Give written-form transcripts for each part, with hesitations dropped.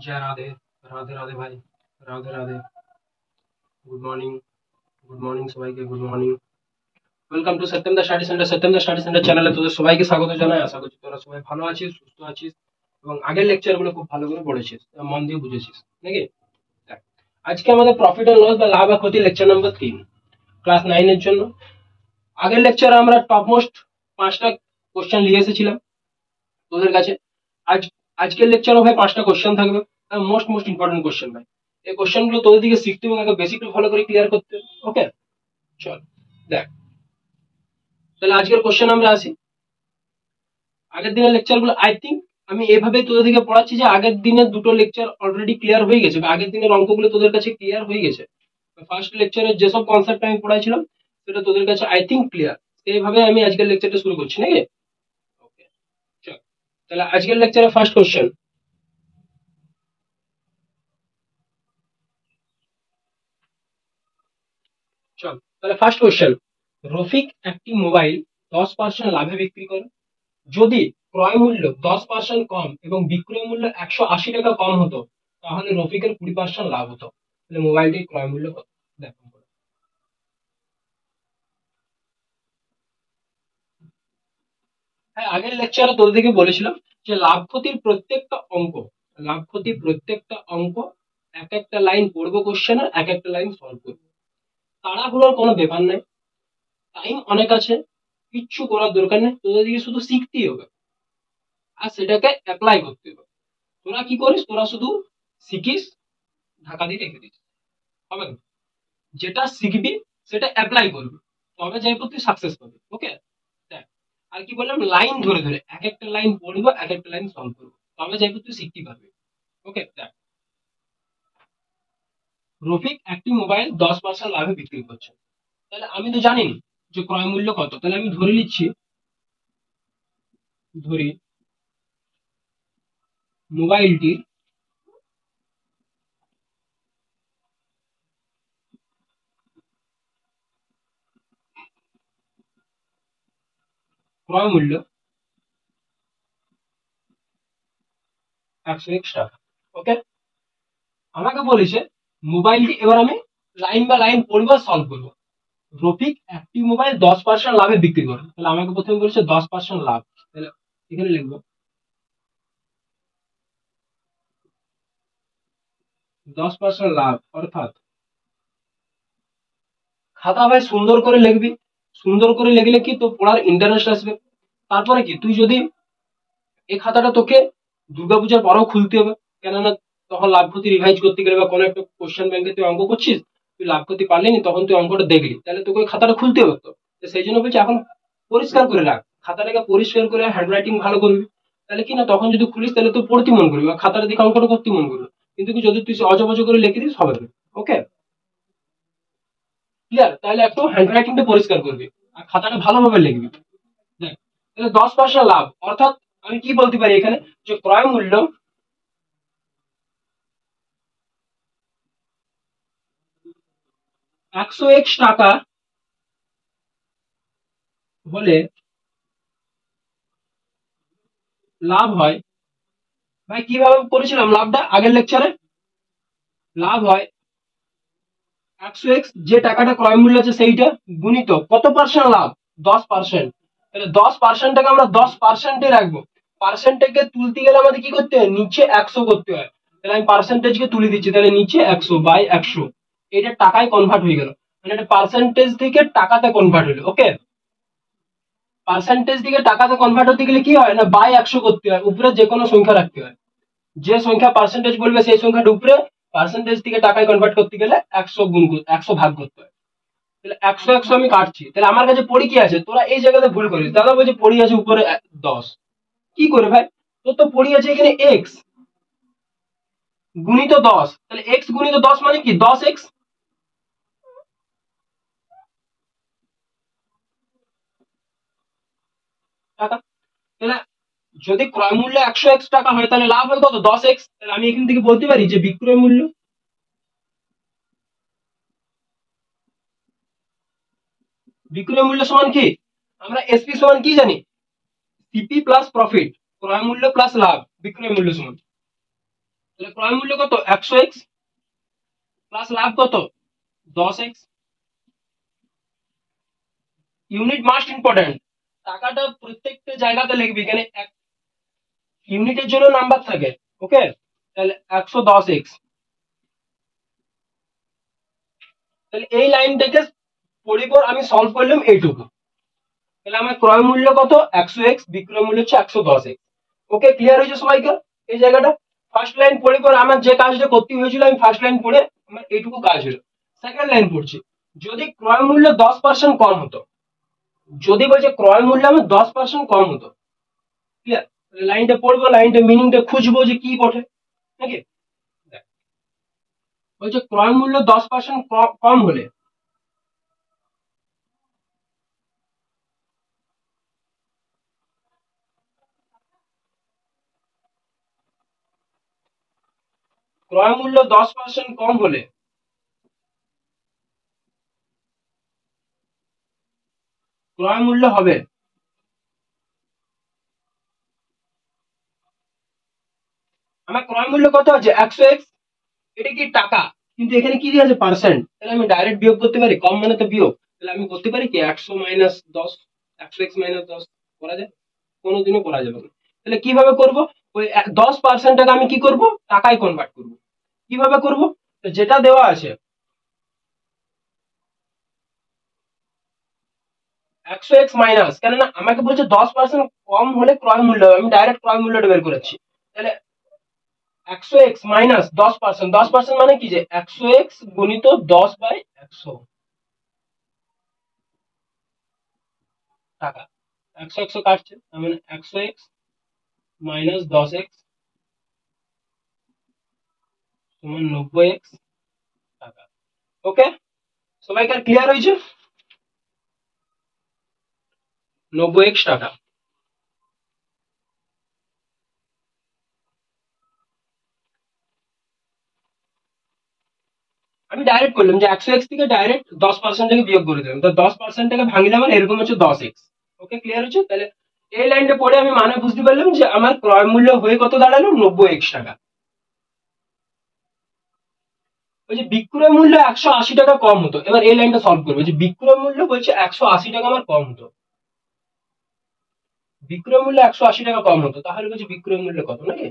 जय राधे राधे राधे भाई Radhe Radhe good morning সবাইকে good morning welcome to Satyam the study centre চ্যানেলে তোদের সবাইকে স্বাগত জানাই। আশা করছি তোরা সবাই ভালো আছিস, সুস্থ আছিস এবং আগের লেকচার গুলো খুব ভালো করে পড়েছিস, মন দিয়ে বুঝেছিস নাকি। দেখ, আজকে আমাদের প্রফিট এন্ড লস বা লাভ আর ক্ষতি লেকচার নাম্বার 3 ক্লাস 9 এর জন্য। আগের লেকচারে আমরা টপ মোস্ট 5টা কোশ্চেন নিয়ে এসেছিলাম তোদের কাছে। আজ আজকের লেকচারও ভাই 5টা কোশ্চেন থাকবে, মোস্ট ইম্পর্টেন্ট কোশ্চেন ভাই। এই কোশ্চেন গুলো তোদের দিকে শিখতে এবং আগে বেসিকটা ভালো করে ক্লিয়ার করতে। ওকে চল দেখ, তাহলে আজকের কোশ্চেন আমরা আসি। আগের দিনের লেকচার গুলো আই থিঙ্ক আমি এভাবে তোদের দিকে পড়াচ্ছি যে আগের দিনের দুটো লেকচার অলরেডি ক্লিয়ার হয়ে গেছে, আগের দিনের অঙ্কগুলো তোদের কাছে ক্লিয়ার হয়ে গেছে। ফার্স্ট লেকচারের যেসব কনসেপ্ট আমি পড়াইছিলাম সেটা তোদের কাছে আই থিঙ্ক ক্লিয়ার। এইভাবে আমি আজকের লেকচারটা শুরু করছি নাকি। ওকে চল, তাহলে আজকের লেকচারের ফার্স্ট কোশ্চেন। চল তাহলে ফার্স্ট কোশ্চেন, রফিক একটি মোবাইল 10% লাভে বিক্রি করে। যদি ক্রয় মূল্য 10% কম এবং বিক্রয় মূল্য 180 টাকা কম হতো তাহলে রফিকের 20% লাভ হতো। তাহলে মোবাইলটির ক্রয় মূল্য কত দেখো। হ্যাঁ, আগের লেকচারে তোদের দিকে বলেছিলাম যে লাভ ক্ষতির প্রত্যেকটা অঙ্ক এক একটা লাইন পড়বো কোশ্চেনের, এক একটা লাইন সলভ করবো। তাড়াহুড়োর কোনো ব্যাপার নাই, টাইম অনেক আছে, কিচ্ছু করার দরকার নেই, তোদের দিকে শুধু শিখতেই হবে আর সেটাকে অ্যাপ্লাই করতে হবে। তোরা কি করিস, তোরা শুধু শিখিস, ঢাকা দিয়ে রেখে দিস, হবে না। যেটা শিখবি সেটা অ্যাপ্লাই করবি, তবে যাই তুই সাকসেস পাবি। ওকে দেখ, আর কি বললাম, লাইন ধরে ধরে এক একটা লাইন পড়বো, এক একটা লাইন সলভ করবো, তবে যাই তুই শিখতে পারবি। ওকে দেখ, রফিক একটি মোবাইল 10% লাভে বিক্রি করছে। তাহলে আমি তো জানি না যে ক্রয় মূল্য কত, তাহলে আমি ধরে নিচ্ছি, ধরি মোবাইলটির ক্রয় মূল্য 101 টাকা। ওকে, আমাকে বলেছে মোবাইলটি, এবার আমি লাইন বা লাইন পড়বো, সলভ করবো। রফিক একটি মোবাইল 10% লাভে বিক্রি করে, তাহলে আমাকে প্রথমে বলেছে 10% লাভ, তাহলে এখানে লিখবো 10% লাভ, অর্থাৎ খাতা ভাই সুন্দর করে লিখবি, সুন্দর করে লিখলে কি তো পড়ার ইন্টারেস্ট আসবে। তারপরে কি, তুই যদি এই খাতাটা তোকে দুর্গাপূজার পরেও খুলতে হবে, কেননা তখন লাভ ক্ষতি রিভাইজ করতে গেলে বা কোনো একটা কোশ্চেন ব্যাংকে তুই অঙ্ক করছিস, তুই লাভ ক্ষতি পারলি নি, তখন তুই অঙ্কটা দেখলি, তাহলে তোকে ওই খাতাটা খুলতে হবে। তো সেই জন্য বলছি এখন পরিষ্কার করে রাখ, খাতাটাকে পরিষ্কার করে হ্যান্ড রাইটিং ভালো করবি, তাহলে কি না তখন যদি খুলিস তাহলে তুই পড়তে মন করবি বা খাতাটা দেখে অঙ্কটা করতে মন করবি। কিন্তু কি যদি তুই অজবজ করে লিখে দিস হবে না। ওকে ক্লিয়ার, তাহলে একটু হ্যান্ড রাইটিংটা পরিষ্কার করবি আর খাতাটা ভালোভাবে লিখবি। দেখ, তাহলে 10% লাভ, অর্থাৎ আমি কি বলতে পারি এখানে, যে ক্রয় মূল্য 101 টাকা হলে লাভ হয়। ভাই কিভাবে করেছিলাম লাভটা আগের লেকচারে, লাভ হয় 100x, যে টাকাটা ক্রয় মূল্য আছে সেইটা গুণিত কত পার্সেন্ট লাভ, 10%। তাহলে 10%টাকে আমরা 10%-এ রাখবো, পার্সেন্টেজকে তুলতে গেলে আমাদের কি করতে হয়, নিচে 100 করতে হয়। তাহলে আমি পার্সেন্টেজকে তুলে দিচ্ছি, তাহলে নিচে 100/100, এটা টাকায় কনভার্ট হয়ে গেল, মানে এটা পার্সেন্টেজ থেকে টাকাতে কনভার্ট হলো। ওকে, পার্সেন্টেজ থেকে টাকাতে কনভার্ট হতে গেলে কি হয় না, বাই 100 করতে হয়, উপরে যে কোনো সংখ্যা রাখতে হয়, যে সংখ্যা পার্সেন্টেজ বলবে সেই সংখ্যাটা উপরে, পার্সেন্টেজ থেকে টাকায় কনভার্ট করতে গেলে 100 ভাগ করতে হয়। তাহলে 100 আমি কাটছি, তাহলে আমার কাছে পড়ি কি আছে, তোরা এই জায়গাতে ভুল করিস, দাদা বলছে পড়ি আছে উপরে 10, কি করে ভাই, তোর তো পড়ি আছে এখানে এক্স গুণিত 10, তাহলে এক্স গুণিত 10 মানে কি 10x টাকা। তাহলে যদি ক্রয় মূল্য 100x টাকা হয় তাহলে লাভ হয় কত, 10x। তাহলে আমি এখান থেকে বলতে পারি যে বিক্রয় মূল্য সমান কি, আমরা এসপি সমান কি জানি, সিপি প্লাস প্রফিট, ক্রয় মূল্য প্লাস লাভ, বিক্রয় মূল্য সমান তাহলে ক্রয় মূল্য কত 100x প্লাস লাভ কত 10x। ইউনিট মাস্ট ইম্পর্টেন্ট, টাকাটা প্রত্যেকটা জায়গাতে লিখবি, এখানে ইউনিটের জন্য নাম্বার থাকে। ওকে, তাহলে 110x। তাহলে এই লাইনটাকে পরিপর আমি সলভ করলাম এইটুকু। তাহলে আমার ক্রয় মূল্য কত 100x, বিক্রয় মূল্য হচ্ছে 110x। ওকে, ক্লিয়ার হয়েছে সবাইকে এই জায়গাটা? ফার্স্ট লাইন পড়ে পর আমার যে কাজটা করতে হয়েছিল আমি ফার্স্ট লাইন পড়ে আমার এইটুকু কাজ হলো। সেকেন্ড লাইন পড়ছি, যদি ক্রয় মূল্য 10% কম হতো, যদি বলছে ক্রয় মূল্য আমার 10% কম হতো, ক্লিয়ার? লাইনটা পড়বো, লাইনটা মিনিংটা খুঁজবো যে কি বটে নাকি। বলছে ক্রয় মূল্য 10% কম হলে ক্রয় মূল্য 10% কম হলে ক্রয় মূল্য হবে, আমার ক্রয় মূল্য কত আছে 100x, এটা কি টাকা, কিন্তু এখানে কি দিয়ে আছে পার্সেন্ট, তাহলে আমি ডাইরেক্ট বিয়োগ করতে পারি, কম মানে তো বিয়োগ, তাহলে আমি করতে পারি কি 100 মাইনাস 10, 100x মাইনাস 10 করা যায়? কোনোদিনও করা যাবে না। তাহলে কিভাবে করব, ওই 10%টাকে আমি কি করব, টাকায় কনভার্ট করব। কিভাবে করব, যেটা দেওয়া আছে 100x মাইনাস, কেননা আমাকে বলছে 10% কম হলে ক্রয় মূল্য, আমি ডাইরেক্ট ক্রয় মূল্যটা বের করেছি। তাহলে 100x মাইনাস 10%, 10% মানে কি যে 100x গুণিত 10/100 টাকা। 100 কাটছে, মানে 100x মাইনাস 10x সমান 90x টাকা। ওকে, সবাইকার ক্লিয়ার হয়েছে? 90x টাকা। আমি ডাইরেক্ট করলাম যে 100x থেকে ডাইরেক্ট 10%টাকে বিয়োগ করে দিলাম, তো 10%টাকে ভাঙলে আমার এরকম হচ্ছে 10x। ওকে, ক্লিয়ার হচ্ছে? তাহলে এই লাইনটা পড়ে আমি মানে বুঝতে পারলাম যে আমার ক্রয় মূল্য হয়ে কত দাঁড়ালো 90x টাকা। ওই যে বিক্রয় মূল্য 180 টাকা কম হতো, এবার এই লাইনটা সলভ করবো যে বিক্রয় মূল্য বলছে 180 টাকা আমার কম হতো, বিক্রয় মূল্য 180 টাকা কম হতো, তাহলে বলছে বিক্রয় মূল্য কত নাকি।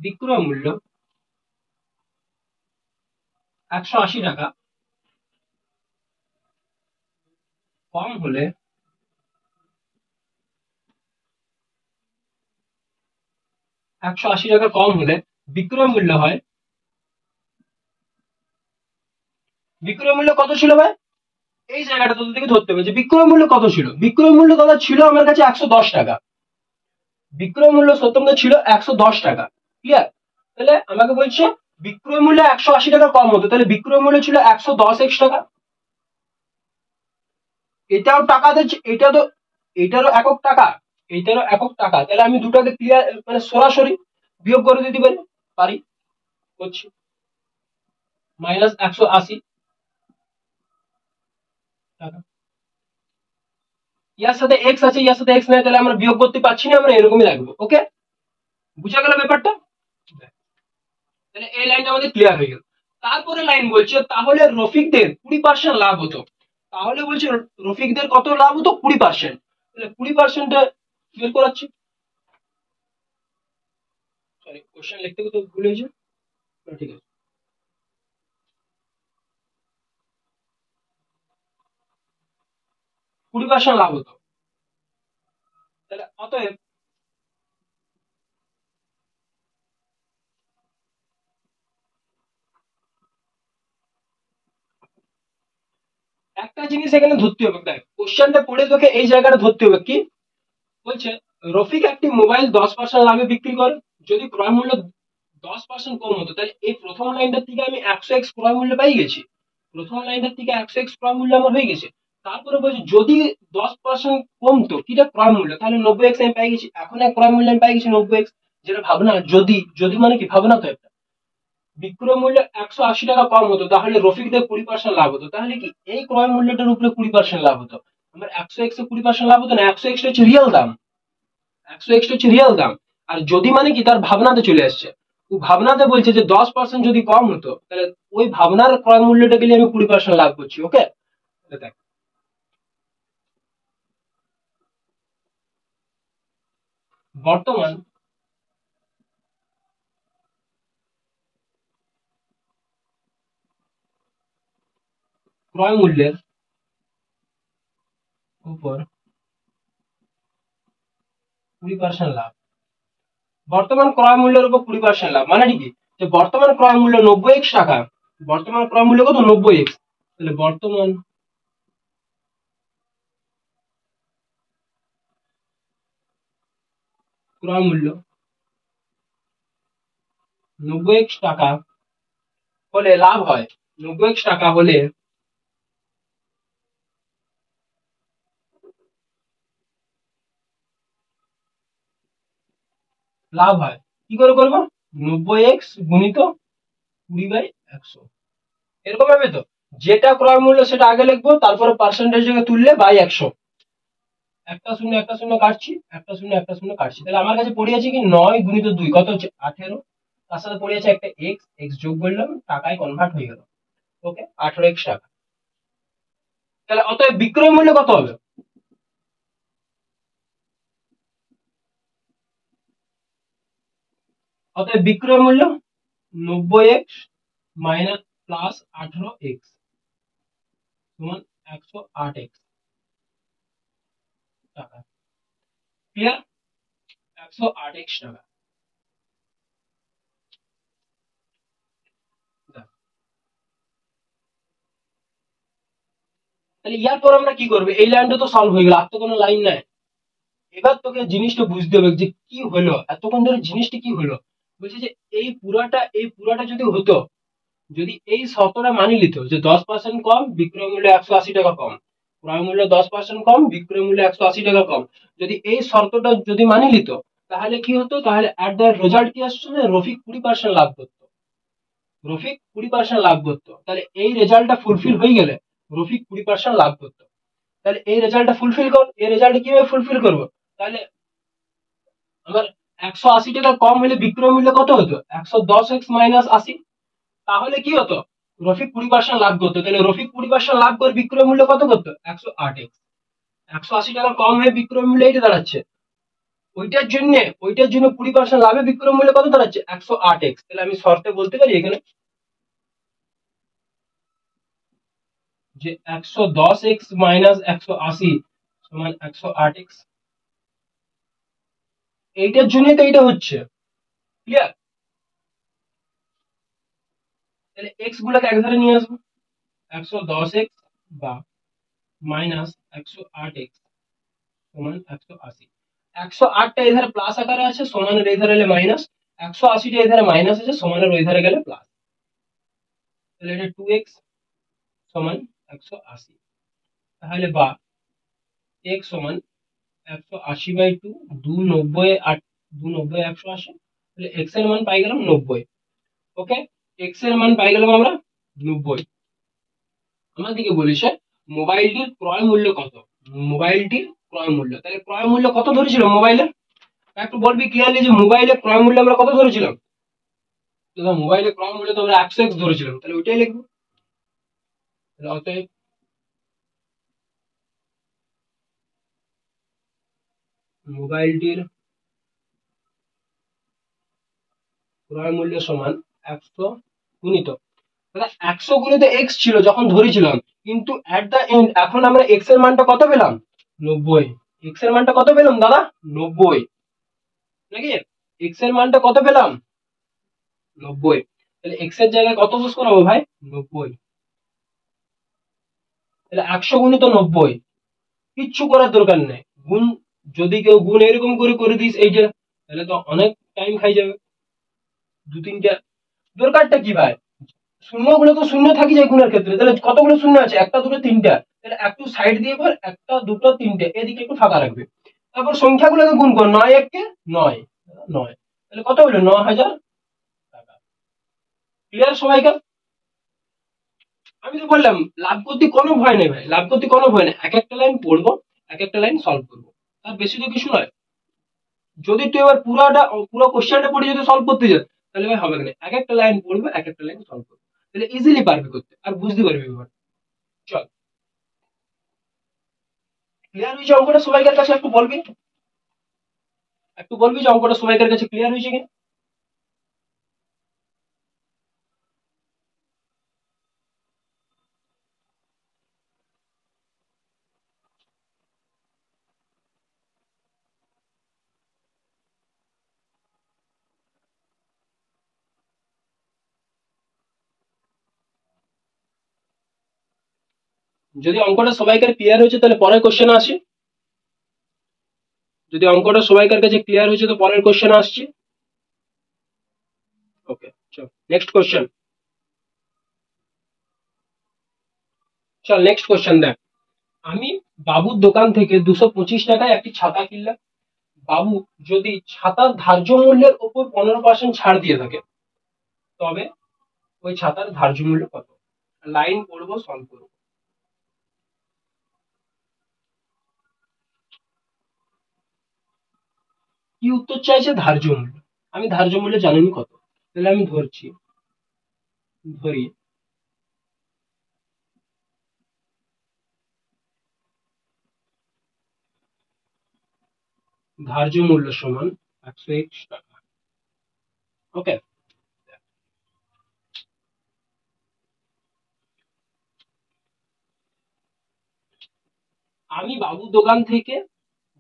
বিক্রয় মূল্য 180 টাকা কম হলে 180 টাকা কম হলে বিক্রয় মূল্য হয়, বিক্রয় মূল্য কত ছিল ভাই, এই জায়গাটা তোদের থেকে ধরতে হবে যে বিক্রয় মূল্য কত ছিল। বিক্রয় মূল্য দাদা ছিল আমার কাছে 110 টাকা, বিক্রয় মূল্য সত্যম ছিল 110 টাকা, ক্লিয়ার? তাহলে আমাকে বলছে বিক্রয় মূল্য 180 টাকা কম হতো, তাহলে বিক্রয় মূল্য ছিল 110x টাকা। এটাও টাকা দিচ্ছে, এটা তো এটারও একক টাকা, এটারও একক টাকা, তাহলে আমি দুটাকে ক্লিয়ার মানে সরাসরি বিয়োগ করে দিতে পারি, পারি, করছি মাইনাস 180 টাকা, ইয়ার সাথে এক্স আছে, ইয়ার সাথে এক্স নাই, তাহলে আমরা বিয়োগ করতে পারছি না, আমরা এরকমই রাখবো। ওকে, বুঝা গেল ব্যাপারটা? তাহলে এই লাইনটা আমাদের ক্লিয়ার হয়ে গেল। তারপরে লাইন বলছে তাহলে রফিকদের 20% লাভ হতো, তাহলে বলছে রফিকদের কত লাভ হতো 20%, তাহলে 20%টা বের করাচ্ছি। সরি, কোশ্চেন লিখতে তো ভুল হয়েছে, ঠিক আছে। 20% লাভ হতো, তাহলে অতএব একটা জিনিস এখানে ধরতে হবে, দেখ কোশ্চেনটা পড়ে তোকে এই জায়গাটা ধরতে হবে কি বলছে, রফিক একটি মোবাইল 10% লাভে বিক্রি করে, যদি ক্রয় মূল্য 10% কম হতো, তাহলে এই প্রথম লাইনটার থেকে আমি 100x ক্রয় মূল্য পাই গেছি, প্রথম লাইনটার থেকে 100x ক্রয় মূল্য আমার হয়ে গেছে। তারপরে বলছি যদি 10% কমতো কিটা ক্রয় মূল্য, তাহলে 90x আমি পাই গেছি, এখন এক ক্রয় মূল্য আমি পাই গেছি 90x, যেটা ভাবনা, যদি যদি মানে কি ভাবনা তো একটা, বিক্রয় মূল্য 180 টাকা কম হতো তাহলে রফিকদের 20% লাভ হতো, তাহলে কি এই ক্রয় মূল্যটার উপরে 20% লাভ হতো। আমার 100x এ 20% লাভ হতো না, 100x হচ্ছে রিয়েল দাম, 100x হচ্ছে রিয়েল দাম। আর যদি মানে কি তার ভাবনাতে চলে আসছে, ও ভাবনাতে বলছে যে 10% যদি কম হতো তাহলে ওই ভাবনার ক্রয় মূল্যটা গেলে আমি 20% লাভ করছি। ওকে, দেখ বর্তমান ক্রয় মূল্যের উপর 20% লাভ, বর্তমান ক্রয় মূল্যের উপর 20% লাভ মানে কি, যে বর্তমান ক্রয় মূল্য 90x টাকা, বর্তমান ক্রয় মূল্য কত 90x, তাহলে বর্তমান ক্রয় মূল্য 90x টাকা হলে লাভ হয়, 90x টাকা হলে লাভ হয়। কি করে করবো, 90x গুণিত 20/100, এরকম ভাবে তো, যেটা ক্রয় মূল্য সেটা আগে লিখবো, তারপরে পার্সেন্টেজ তুললে বাই 100, একটা শূন্য একটা শূন্য কাটছি, একটা শূন্য একটা শূন্য কাটছি, তাহলে আমার কাছে পড়ে আছে কি 9 গুণিত 2 কত হচ্ছে 18, তার সাথে পড়ে আছে একটা এক্স, এক্স যোগ করলাম, টাকায় কনভার্ট হয়ে গেল। ওকে, 18x টাকা। তাহলে অতএব বিক্রয় মূল্য কত হবে, অতএব বিক্রয় মূল্য 90x মাইনাস প্লাস 18x সমান 108x টাকা। ক্লিয়ার, 108x টাকা। তাহলে ইয়ার পর আমরা কি করবো, এই লাইনটা তো সলভ হয়ে গেল, আর তো কোনো লাইন নাই। এবার তোকে জিনিসটা বুঝতে হবে যে কি হলো, এতক্ষণ ধরে জিনিসটা কি হলো, বলছে যে এই পুরাটা যদি হতো, যদি এই শর্তটা মানি নিত যে 10% কম বিক্রয় মূল্য 180 টাকা কম, ক্রয় মূল্য 10% কম বিক্রয় মূল্য 180 টাকা কম, যদি এই শর্তটা যদি মানি নিত, তাহলে কি হতো, তাহলে এট দ্য রেজাল্ট কি আসছে যে রফিক 20% লাভ করতো, রফিক 20% লাভ করতো। তাহলে এই রেজাল্টটা ফুলফিল হয়ে গেলে রফিক 20% লাভ করতো। তাহলে এই রেজাল্টটা ফুলফিল কর, এই রেজাল্ট কিভাবে ফুলফিল করবো, তাহলে আমার 180 টাকা কম হলে বিক্রয় মূল্য কত হতো 110x মাইনাস 80, তাহলে কি হতো রফিক 20% লাভ করতো, তাহলে রফিক 20% লাভ করে বিক্রয় মূল্য কত করতো 108x, 180 টাকা কম হয়ে বিক্রয় মূল্য এইটা দাঁড়াচ্ছে, ওইটার জন্য 20% লাভে বিক্রয় মূল্য কত দাঁড়াচ্ছে 108x। তাহলে আমি শর্তে বলতে পারি এখানে যে 110x মাইনাস 180 সমান 108x, এইটার জন্যই তো এইটা হচ্ছে। ক্লিয়ার, তাহলে এক্স গুলোকে এক ধারে নিয়ে আসবো, 110x বা মাইনাস 108x সমান 180, 108টা এধারে প্লাস আকারে আছে, সমানের এই ধারে এলে মাইনাস, 180টা এধারে মাইনাস আছে, সমানের ওই ধারে গেলে প্লাস, তাহলে এটা 2x সমান 180, তাহলে বা x সমান 180/2, 290 180, তাহলে x এর মান পাই গেলাম 90। ওকে, x এর মান পাই গেলাম আমরা 90। আমাদেরকে বলেছে মোবাইলটির ক্রয় মূল্য কত, মোবাইলটির ক্রয় মূল্য, তাহলে ক্রয় মূল্য কত ধরেছিল মোবাইলের, একটু বলবি ক্লিয়ারলি যে মোবাইলের ক্রয় মূল্য আমরা কত ধরেছিলাম, মোবাইলের ক্রয় মূল্য তো আমরা 100x ধরেছিলাম, তাহলে ওইটাই লিখবো। অতএব মোবাইলটির ক্রয় মূল্য সমান 100 গুণিত, 100 গুণিত এক্স ছিল যখন ধরেছিলাম, কিন্তু এট দা এন্ড এখন আমরা এক্স এর মানটা কত পেলাম 90, এক্স এর মানটা কত পেলাম দাদা 90, নাকি এক্স এর মানটা কত পেলাম 90, তাহলে এক্স এর জায়গায় কত বস করাবো ভাই 90, তাহলে 100 গুণিত 90, কিচ্ছু করার দরকার নেই, গুণ যদি কেউ গুণ এরকম করে করে দিস এইটা, তাহলে তো অনেক টাইম খাই যাবে, দু তিনটা, দরকারটা কি ভাই, শূন্য গুলো তো শূন্য থাকি যায় গুণের ক্ষেত্রে, তাহলে কতগুলো শূন্য আছে একটা দুটো তিনটা, তাহলে একটু সাইড দিয়ে পর একটা দুটো তিনটে এদিকে একটু ফাঁকা রাখবে, তারপর সংখ্যাগুলোকে গুণ কর, 9 1 কে 9, 9, তাহলে কত হলো 9000 টাকা। ক্লিয়ার সবাইকে? আমি তো বললাম লাভ করতে কোনো ভয় নেই ভাই, লাভ করতে কোনো ভয় নেই, এক একটা লাইন পড়বো, এক একটা লাইন সলভ করবো, তার বেশি তো কিছু নয়। যদি তুই এবার পুরো কোশ্চেনটা পড়ে যদি সলভ করতে যাস তাহলে ভাই হবে না, এক একটা লাইন পড়বে, এক একটা লাইন সলভ করবে, তাহলে ইজিলি পারবি করতে আর বুঝতে পারবি এবার। চল, ক্লিয়ার হয়েছে অঙ্কটা সবাইকার কাছে? একটু বলবি যে অঙ্কটা সবাইকার কাছে ক্লিয়ার হয়েছে কিনা। যদি অঙ্কটা সবাইকার ক্লিয়ার হয়েছে তাহলে পরের কোশ্চেন আসি। যদি অঙ্কটা সবাইকার কাছে ক্লিয়ার হয়েছে তো পরের কোশ্চেন আসছি। ওকে, চল নেক্সট কোশ্চেন। চল নেক্সট কোশ্চেন দেখ। আমি বাবুর দোকান থেকে 225 টাকায় একটি ছাতা কিনলাম। বাবু যদি ছাতার ধার্য মূল্যের উপর 15% ছাড় দিয়ে থাকে তবে ওই ছাতার ধার্য মূল্য কত? লাইন পড়বো, সলভ করবো। কি উত্তর চাইছে? ধার্য মূল্য। আমি ধার্য মূল্য জানিনি কত, তাহলে আমি ধরি ধার্য মূল্য সমান 101 টাকা। ওকে, আমি বাবুর দোকান থেকে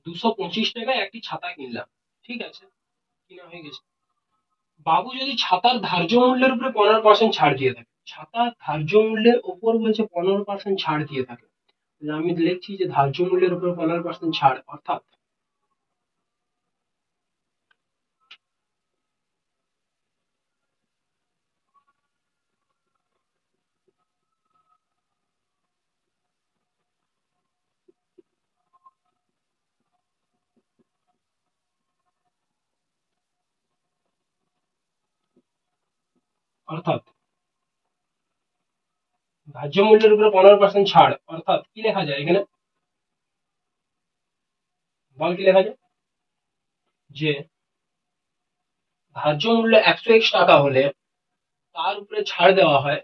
225 টাকায় একটি ছাতা কিনলাম। ঠিক আছে, কিনা হয়ে গেছে। বাবু যদি ছাতার ধার্য মূল্যের উপরে 15% ছাড় দিয়ে থাকে, ছাতার ধার্য মূল্যের উপর বলছে 15% ছাড় দিয়ে থাকে, তাহলে আমি লিখছি যে ধার্য মূল্যের উপর 15% ছাড়, অর্থাৎ অর্থাৎ ধার্য মূল্যের উপরে 15% ছাড়, অর্থাৎ কি লেখা যায় এখানে? বল কি লেখা যায়? যে ধার্য মূল্য 101 টাকা হলে তার উপরে ছাড় দেওয়া হয়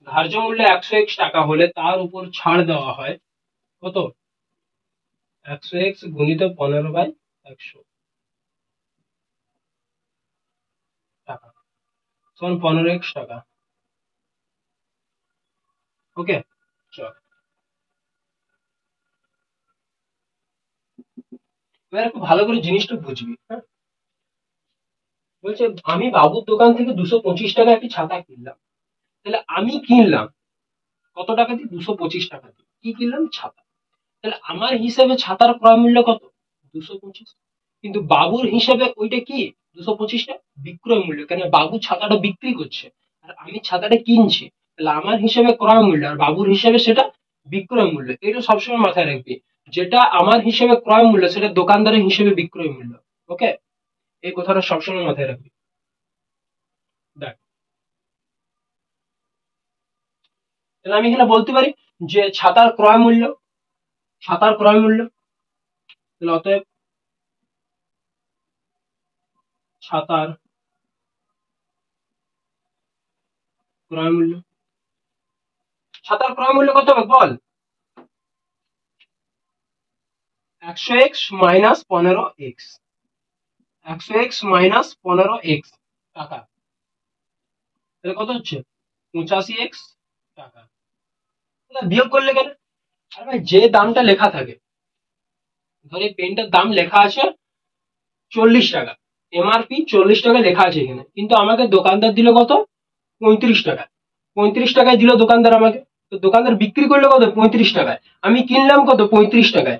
ধার্য মূল্য 101 টাকা হলে তার উপর ছাড় দেওয়া হয় কত? 101 গুণিত 15/100 টাকা সমান 15x টাকা। ওকে, চল এবার একটু ভালো করে জিনিসটা বুঝবি। হ্যাঁ, বলছে আমি বাবুর দোকান থেকে 225 টাকা একটি ছাতা কিনলাম। তাহলে আমি কিনলাম কত টাকা দিয়ে? 225 টাকা দিয়ে। কি কিনলাম? ছাতা। তাহলে আমার হিসাবে ছাতার ক্রয় মূল্য কত? 225। কিন্তু বাবুর হিসাবে ওইটা কি? 225টা বিক্রয় মূল্য, কেন বাবু ছাতাটা বিক্রি করছে আর আমি ছাতাটা কিনছি, তাহলে আমার হিসাবে ক্রয় মূল্য আর বাবুর হিসাবে সেটা বিক্রয় মূল্য। এটা সবসময় মাথায় রাখবি, যেটা আমার হিসেবে ক্রয় মূল্য সেটা দোকানদারের হিসেবে বিক্রয় মূল্য। ওকে, এই কথাটা সবসময় মাথায় রাখবি। দেখ, তাহলে আমি এখানে বলতে পারি যে ছাতার ক্রয় মূল্য, তাহলে অতএব ছাতার ক্রয় মূল্য, ছাতার ক্রয় মূল্য কত হবে বল? 100x minus 15x, 100x minus 15x টাকা, তাহলে কত হচ্ছে? 85x টাকা। তাহলে বিয়োগ করলে কেন? আরে ভাই, যে দামটা লেখা থাকে, ধর এই পেনটার দাম লেখা আছে 40 টাকা, এমআরপি 40 টাকা লেখা আছে এখানে, কিন্তু আমাকে দোকানদার দিল কত? 35 টাকা। 35 টাকায় দিল দোকানদার আমাকে, তো দোকানদার বিক্রি করলো কত? 35 টাকায়। আমি কিনলাম কত? 35 টাকায়।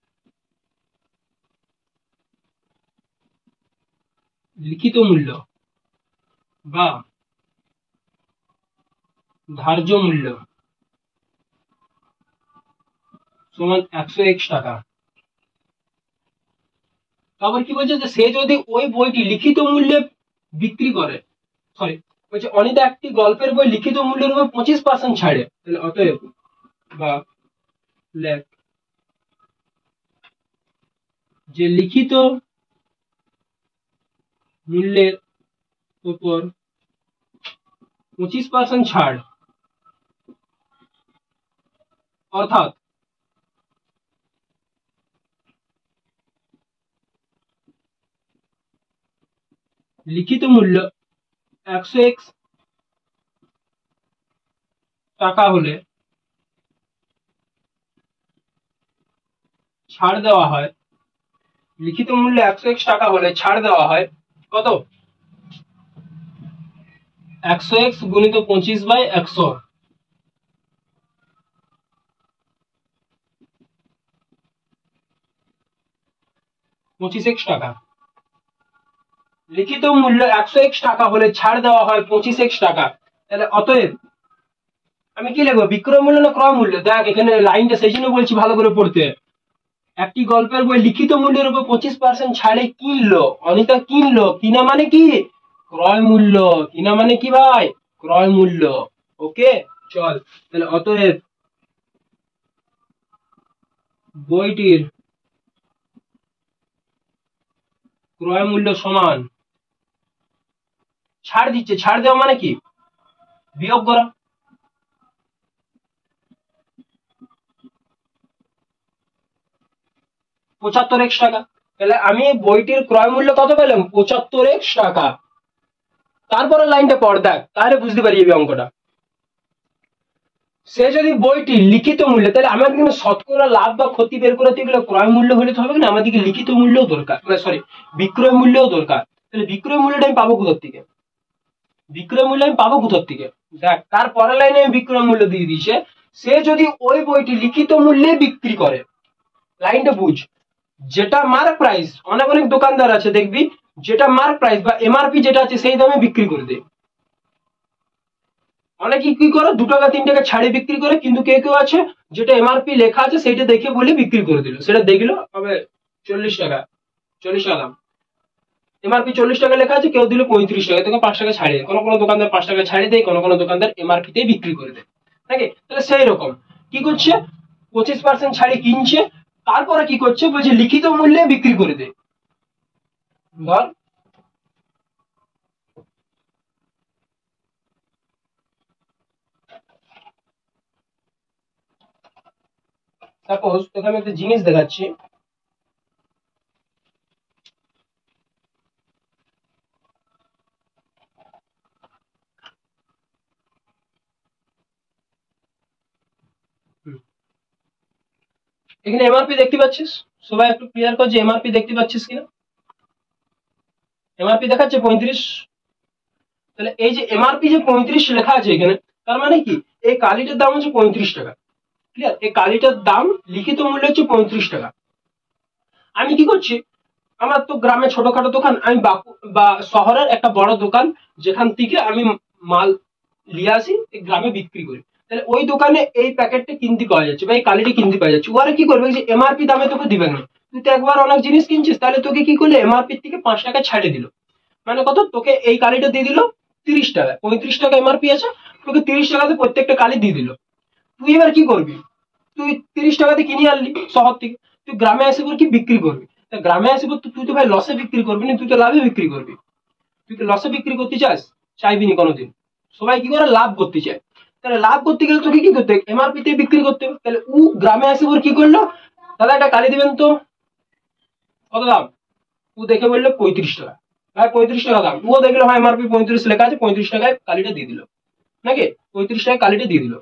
লিখিত মূল্য বা ধার্য মূল্য সমান 100x টাকা। তারপর কি বলছে যে সে যদি ওই বইটি লিখিত মূল্যে বিক্রি করে, সরি বলছে অনিতা একটি গল্পের বই লিখিত মূল্যের উপর 25% ছাড়ে, তাহলে অতএব বা লেখ যে লিখিত মূল্যের উপর 25% ছাড়, অর্থাৎ লিখিত মূল্য 100x টাকা হলে ছাড় দেওয়া হয়, লিখিত মূল্য 100x টাকা হলে ছাড় দেওয়া হয় কত? 100x গুণিত 25/100, 25x টাকা। লিখিত মূল্য 100x টাকা হলে ছাড় দেওয়া হয় 25x টাকা, তাহলে অতএব আমি কি লিখবো, বিক্রয় মূল্য না ক্রয় মূল্য? দেখ এখানে লাইনটা সেই জন্য বলছি ভালো করে পড়তে। একটি গল্পের বই লিখিত মূল্যের উপর 25% ছাড়ে কিনলো, অনিতা কিনলো, কিনা মানে কি? ক্রয় মূল্য। কিনা মানে কি ভাই? ক্রয় মূল্য। ওকে চল, তাহলে অতএব বইটির ক্রয় মূল্য সমান, ছাড় দিচ্ছে, ছাড় দেওয়া মানে কি? বিয়োগ করা। $75 টাকা, তাহলে আমি বইটির ক্রয় মূল্য কত পেলাম? $75 টাকা। তারপরে লাইনটা পড়, দেখ তাহলে বুঝতে পারি এই অঙ্কটা। সে যদি বইটি লিখিত মূল্য, তাহলে আমার কিন্তু শতকরা লাভ বা ক্ষতি বের করতে গেলে ক্রয় মূল্য হলে তো হবে না, আমাদেরকে লিখিত মূল্যও দরকার, সরি বিক্রয় মূল্যও দরকার। তাহলে বিক্রয় মূল্যটা আমি পাবো কোথার থেকে? বিক্রয় মূল্য আমি পাবো কোথার থেকে? দেখ তারপরের লাইনে আমি বিক্রয় মূল্য দিয়ে দিয়েছে, সে যদি ওই বইটি লিখিত মূল্যে বিক্রি করে, লাইনটা বুঝ, যেটা মার্ক প্রাইস, অনেক অনেক দোকানদার আছে দেখবি যেটা মার্ক প্রাইস বা এমআরপি যেটা আছে সেই দামে বিক্রি করে দেয়। অনেকে কি করে 2 টাকা 3 টাকা ছাড়ে বিক্রি করে, কিন্তু কেউ আছে যেটা এমআরপি লেখা আছে সেটা দেখে বলে বিক্রি করে দিল, সেটা দেখলো হবে 40 টাকা, 40 টাকা দাম, এমআরপি 40 টাকা লেখা আছে, কেউ দিল 35 টাকা, তোকে 5 টাকা ছাড়িয়ে, কোনো কোনো দোকানদার 5 টাকা ছাড়িয়ে দেয়, কোনো কোনো দোকানদার এমআরপি তেই বিক্রি করে দেয়, নাকি? তাহলে সেই রকম কি করছে, 25% ছাড়ে কিনছে, তারপরে কি করছে বলছে লিখিত মূল্যে বিক্রি করে দেয়। ধর সাপোজ তোকে আমি একটা জিনিস দেখাচ্ছি, এখানে এমআরপি দেখতে পাচ্ছিস? সবাই একটু ক্লিয়ার কর যে এমআরপি দেখতে পাচ্ছিস কিনা? এমআরপি দেখাচ্ছে 35। তাহলে এই যে এমআরপি যে 35 লেখা আছে এখানে, তার মানে কি এই কালিটার দাম হচ্ছে 35 টাকা। ক্লিয়ার? এই কালিটার দাম লিখিত মূল্য হচ্ছে 35 টাকা। আমি কি করছি, আমার তো গ্রামে ছোটখাটো দোকান, আমি বা শহরের একটা বড় দোকান যেখান থেকে আমি মাল নিয়ে আসি গ্রামে বিক্রি করি, তাহলে ওই দোকানে এই প্যাকেটটা কিনতে পাওয়া যাচ্ছে বা এই কালিটা কিনতে পাওয়া যাচ্ছে। ওরা কি করবে, যে এমআরপি দামে তোকে দিবে না, তুই তো একবার অনেক জিনিস কিনছিস, তাহলে তোকে কি করলে এমআরপি থেকে 5 টাকা ছাড়ে দিল, মানে কত, তোকে এই কালিটা দিয়ে দিল 30 টাকা, 35 টাকা এমআরপি আছে, তোকে 30 টাকাতে প্রত্যেকটা কালি দিয়ে দিল। তুই এবার কি করবি, তুই 30 টাকাতে কিনে আনলি শহর থেকে, তুই গ্রামে এসে কি বিক্রি করবি? গ্রামে আসে তুই তো ভাই লসে বিক্রি করবি না, তুই তো লাভে বিক্রি করবি। তুই তো লসে বিক্রি করতে চাস? চাইবি না কোনোদিন। সবাই কি করে, লাভ করতে চায়। তাহলে লাভ করতে গেলে তোকে কি করতে হবে, এমআরপি তে বিক্রি করতে হবে। তাহলে ও গ্রামে আসে কি করলো, দাদা একটা কালি দিবেন তো, কত দাম? ও দেখে বললো 35 টাকা, ভাই 35 টাকা দাম। ও দেখলো ভাই এমআরপি 35 লেখা আছে, 35 টাকায় কালিটা দিয়ে দিল, নাকি? 35 টাকায় কালিটা দিয়ে দিল,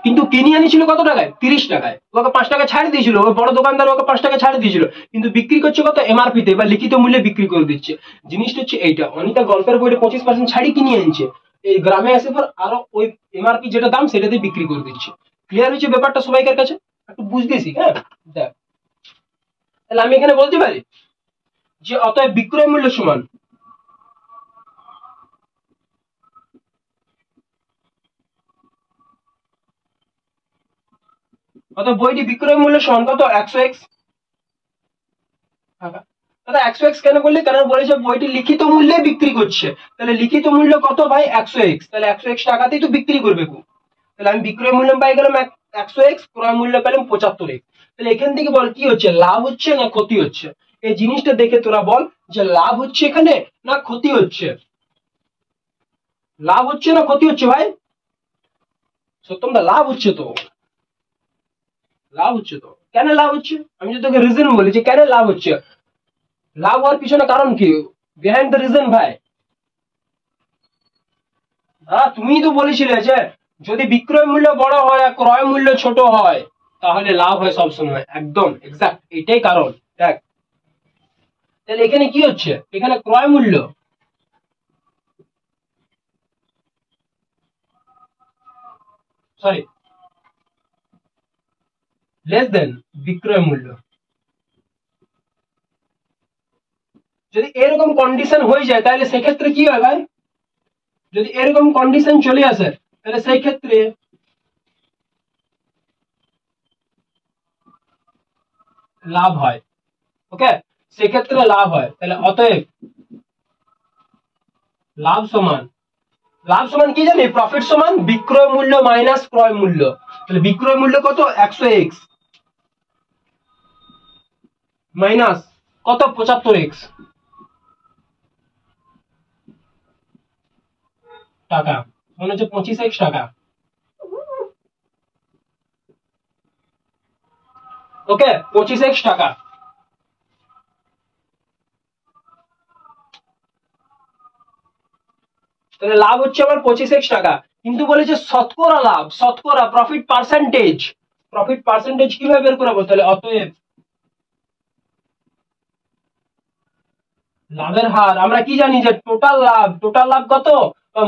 কিন্তু কিনে আনিছিল কত টাকায়? 30 টাকায়। ওকে 5 টাকা ছাড় দিয়েছিল, ওই বড় দোকানদার ওকে 5 টাকা ছাড় দিয়েছিল, কিন্তু বিক্রি করছে কত, এমআরপি তে বা লিখিত মূল্যে বিক্রি করে দিচ্ছে। জিনিসটা হচ্ছে এইটা, অনিতা গল্পের বইটা 25% ছাড়ি কিনে আনছে, এই গ্রামে আসে পর আরো ওই এমআরপি যেটা দাম সেটাতে বিক্রি করে দিচ্ছে। ক্লিয়ার হচ্ছে ব্যাপারটা সবাইকার কাছে? একটু বুঝতেছি, হ্যাঁ দেখ, তাহলে আমি এখানে বলতে পারি যে অতএব বিক্রয় মূল্য সমান অর্থাৎ বইটি বিক্রয় মূল্য সমান কত 100x। দাদা 100x কেন বললি? কারণ বলেছে বইটি লিখিত মূল্যে বিক্রি করছে, তাহলে লিখিত মূল্য কত ভাই 100x, তাহলে 100x টাকাতেই তো বিক্রি করবে। তাহলে আমি বিক্রয় মূল্য পাই গেলাম 100x, ক্রয় মূল্য পেলাম 75x। তাহলে এখান থেকে বল কি হচ্ছে, লাভ হচ্ছে না ক্ষতি হচ্ছে? এই জিনিসটা দেখে তোরা বল যে লাভ হচ্ছে এখানে না ক্ষতি হচ্ছে। লাভ হচ্ছে না ক্ষতি হচ্ছে ভাই? সত্যম দা লাভ হচ্ছে তো, লাভ হচ্ছে তো। কেন লাভ হচ্ছে? আমি যদি তোকে রিজন বলি যে কেন লাভ হচ্ছে, লাভ হওয়ার পিছনে কারণ কি, বিহাইন্ড দ্য রিজন ভাই। তুমি তো বলেছিলে যে যদি বিক্রয় মূল্য বড় হয় আর ক্রয় মূল্য ছোট হয় তাহলে লাভ হয় সবসময়। একদম এক্সাক্ট এটাই কারণ। দেখ তাহলে এখানে কি হচ্ছে, এখানে ক্রয় মূল্য সরি লেস দেন বিক্রয় মূল্য। যদি এরকম কন্ডিশন হয়ে যায় তাহলে সেক্ষেত্রে কি হয় ভাই, যদি এরকম কন্ডিশন চলে আসে তাহলে সেই ক্ষেত্রে লাভ হয়। ওকে, সেক্ষেত্রে লাভ হয়। তাহলে অতএব লাভ সমান, লাভ সমান কি জানি, প্রফিট সমান বিক্রয় মূল্য মাইনাস ক্রয় মূল্য। তাহলে বিক্রয় মূল্য কত 100x মাইনাস কত 75x টাকা, মানে হচ্ছে 25x টাকা। ওকে 25x টাকা। তাহলে লাভ হচ্ছে আমার 25x টাকা, কিন্তু বলেছে শতকরা লাভ, শতকরা প্রফিট পার্সেন্টেজ। প্রফিট পার্সেন্টেজ কিভাবে বের করাবো? তাহলে অতএব লাভের হার আমরা কি জানি যে টোটাল লাভ, টোটাল লাভ কত,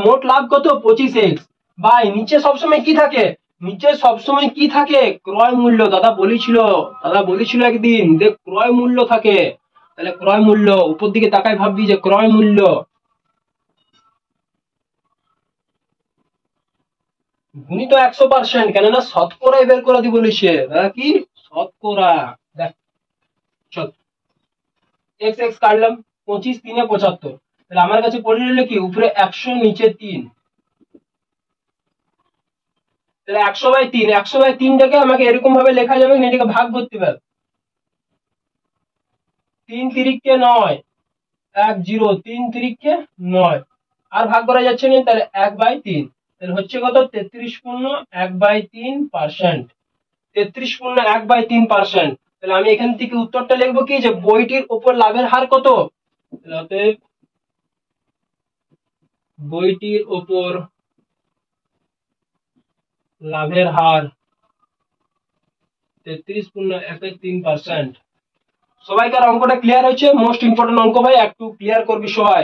মোট লাভ কত 25x বাই নিচে সবসময় কি থাকে, নিচে সবসময় কি থাকে ক্রয় মূল্য। দাদা বলেছিল একদিন দেখ ক্রয় মূল্য থাকে। তাহলে ক্রয় মূল্য উপর দিকে তাকায় ভাববি যে ক্রয় মূল্য গুণিত 100%, কেননা শতকরাই বের করে দি বলেছে। দাদা কি শতকরা, দেখ চল এক্স এক্স কাটলাম, 25 3 75। তাহলে আমার কাছে পড়ে রইল কি, উপরে 100 নিচে 3। তাহলে 100/3, 100/3টাকে আমাকে এরকম ভাবে লেখা যাবে, এটাকে ভাগ করতে হবে। 3 তিরিকে 9, 1 0, 3 তিরিকে 9, আর ভাগ করা যাচ্ছে না, তাহলে 1/3। তাহলে হচ্ছে কত 33.1/3%। 33.1/3%। তাহলে আমি এখান থেকে উত্তরটা লিখবো কি, যে বইটির উপর লাভের হার কত, বইটির উপর লাভের হার 33.1/3%। সবাইকার অঙ্কটা ক্লিয়ার হয়েছে? মোস্ট ইম্পর্টেন্ট অঙ্ক ভাই, একটু ক্লিয়ার করবি সবাই,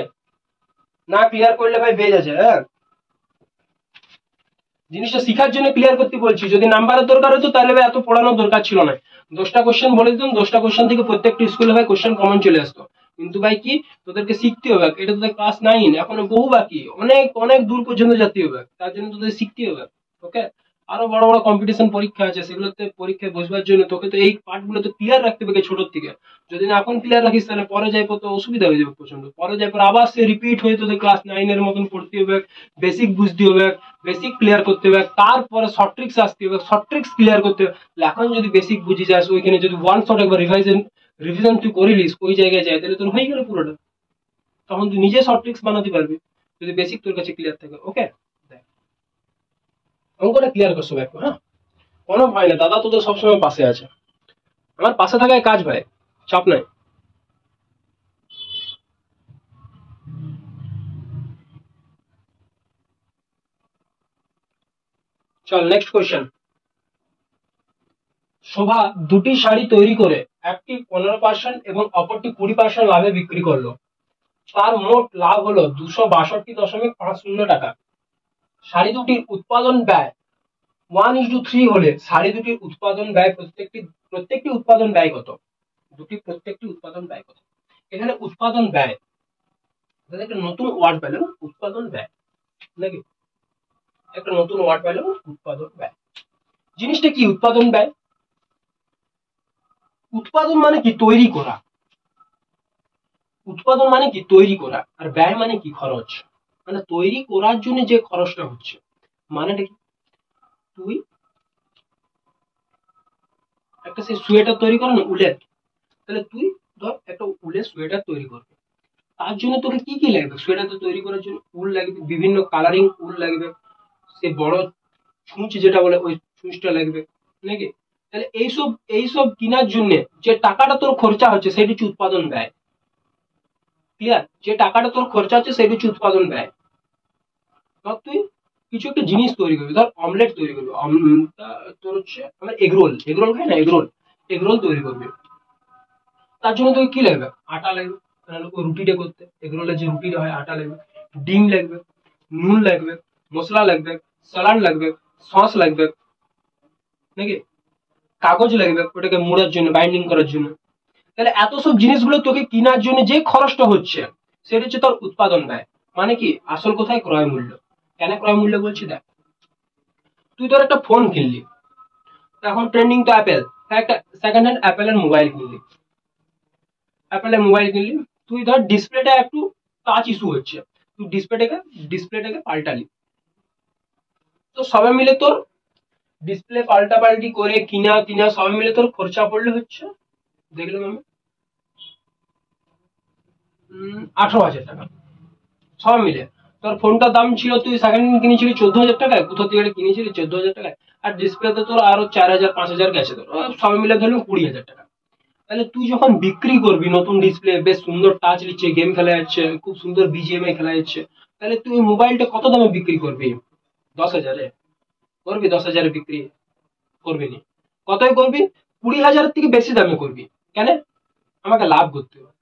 না ক্লিয়ার করলে ভাই বেজ আছে। হ্যাঁ, জিনিসটা শেখার জন্য ক্লিয়ার করতে বলছি। যদি নাম্বারের দরকার হতো তাহলে ভাই এত পড়ানোর দরকার ছিল না। 10টা কোশ্চেন বলে দিতাম, 10টা কোশ্চেন থেকে প্রত্যেকটা স্কুলে ভাই কোশ্চেন কমন চলে আসতো। কিন্তু ভাই কি তোদেরকে শিখতে হবে, এটা তোদের ক্লাস 9, এখনো বহু বাকি, অনেক অনেক দূর পর্যন্ত যেতে হবে, তার জন্য তোদের শিখতে হবে। ওকে, আরো বড় বড় কম্পিটিশন পরীক্ষা আছে, সেগুলোতে পরীক্ষায় বসবার জন্য তোকে তো এই পার্ট গুলো তো ক্লিয়ার রাখতে হবে ছোট থেকে। যদি না এখন ক্লিয়ার রাখিস তাহলে পরে যাই তো অসুবিধা হয়ে যাবে প্রচন্ড। পরে যাই পর আবার সে রিপিট হয়ে তোদের ক্লাস 9 এর মতন পড়তে হবে, বেসিক বুঝতে হবে, বেসিক ক্লিয়ার করতে হবে, তারপরে শর্ট ট্রিক্স আসতে হবে, শর্ট ট্রিক্স ক্লিয়ার করতে হবে। এখন যদি বেসিক বুঝি যাস, ওইখানে যদি ওয়ান শট একবার রিভিশন তুই করিলিস ওই জায়গায় যায়, তাহলে তোর হয়ে গেল পুরোটা। তখন তুই নিজে শর্ট ট্রিক্স বানাতে পারবি যদি বেসিক তোর কাছে ক্লিয়ার থাকে। ওকে, অঙ্কটা ক্লিয়ার করছো ভাই। হ্যাঁ, কোনো ভয় না, দাদা তোদের সবসময় পাশে আছে। আমার পাশে থাকায় কাজ ভাই, চাপ নাই। চল নেক্সট কোয়েশ্চেন। শোভা দুটি শাড়ি তৈরি করে একটি 15% এবং অপরটি 20% লাভে বিক্রি করলো। তার মোট লাভ হলো 262.50 টাকা। শাড়ি দুটির উৎপাদন ব্যয় 1:3 হলে শাড়ি দুটির উৎপাদন ব্যয় প্রত্যেকটি উৎপাদন ব্যয় কত? প্রত্যেকটি উৎপাদন ব্যয় কত? এখানে উৎপাদন ব্যয় একটা নতুন ওয়ার্ড পেলাম, উৎপাদন ব্যয় নাকি, একটা নতুন ওয়ার্ড পেলাম উৎপাদন ব্যয়। জিনিসটা কি উৎপাদন ব্যয়? উৎপাদন মানে কি? তৈরি করা। উৎপাদন মানে কি? তৈরি করা। আর ব্যয় মানে কি? খরচ। মানে তৈরি করার জন্য যে খরচটা হচ্ছে, মানেটা কি? তুই একটা সেই সোয়েটার তৈরি করো না উলের, তাহলে তুই ধর একটা উলের সোয়েটার তৈরি করবি, তার জন্য তোকে কি কি লাগবে? সোয়েটার তৈরি করার জন্য উল লাগবে, বিভিন্ন কালারিং উল লাগবে, সে বড় ছুঁচ যেটা বলে ওই ছুঁচটা লাগবে নাকি? তাহলে এইসব এইসব কেনার জন্য যে টাকাটা তোর খরচা হচ্ছে সেটা হচ্ছে উৎপাদন ব্যয়। ক্লিয়ার? যে টাকাটা তোর খরচা হচ্ছে সেটা হচ্ছে উৎপাদন ব্যয়। ধর তুই কিছু একটা জিনিস তৈরি করবি, ধর অমলেট তৈরি করবি, তোর হচ্ছে আমার এগরোল, এগরোল খাই না, এগরোল, এগরোল তৈরি করবি, তার জন্য তোকে কি লাগবে? আটা লাগবে, তাহলে ওই রুটিটা করতে এগরোলের যে রুটিটা হয় আটা লাগবে, ডিম লাগবে, নুন লাগবে, মশলা লাগবে, স্যালাড লাগবে, সস লাগবে নাকি? কাগজ লাগবে ওটাকে মোড়ার জন্য, বাইন্ডিং করার জন্য। তাহলে এত সব জিনিসগুলো তোকে কেনার জন্য যে খরচটা হচ্ছে সেটা হচ্ছে তোর উৎপাদন ব্যয়। মানে কি? আসল কোথায়? ক্রয় মূল্য। কেন ক্রয় মূল্য বলছি? দেখ, তুই তোর একটা ফোন কিনলি, এখন ট্রেন্ডিং তো অ্যাপেল, একটা সেকেন্ড হ্যান্ড অ্যাপেলের মোবাইল কিনলি, অ্যাপেলের মোবাইল কিনলি, তুই ধর ডিসপ্লেটা একটু টাচ ইস্যু হচ্ছে, তুই ডিসপ্লেটাকে পাল্টালি, তো সবাই মিলে তোর ডিসপ্লে পাল্টাপাল্টি করে কিনা কিনা সবাই মিলে তোর খরচা পড়লে হচ্ছে, দেখলাম আমি 18,000 টাকা সবাই মিলে। তোর ফোনটার দাম ছিল, তুই সেকেন্ড হ্যান্ড কিনেছিলি 14,000 টাকায়, কোথাও থেকে কিনেছিলি 14,000 টাকায়, আর ডিসপ্লেতে তোর আরো 4,000 5,000 গেছে, তোর সবাই মিলে ধরলাম 20,000 টাকা। তাহলে তুই যখন বিক্রি করবি নতুন ডিসপ্লে, বেশ সুন্দর টাচ নিচ্ছে, গেম খেলা যাচ্ছে, খুব সুন্দর বিজিএমআই খেলা যাচ্ছে, তাহলে তুই ওই মোবাইলটা কত দামে বিক্রি করবি? 10,000-এ করবি? 10,000-এ বিক্রি করবি নি, কতই করবি? 20,000-এর থেকে বেশি দামে করবি। কেন? আমাকে লাভ করতে হবে।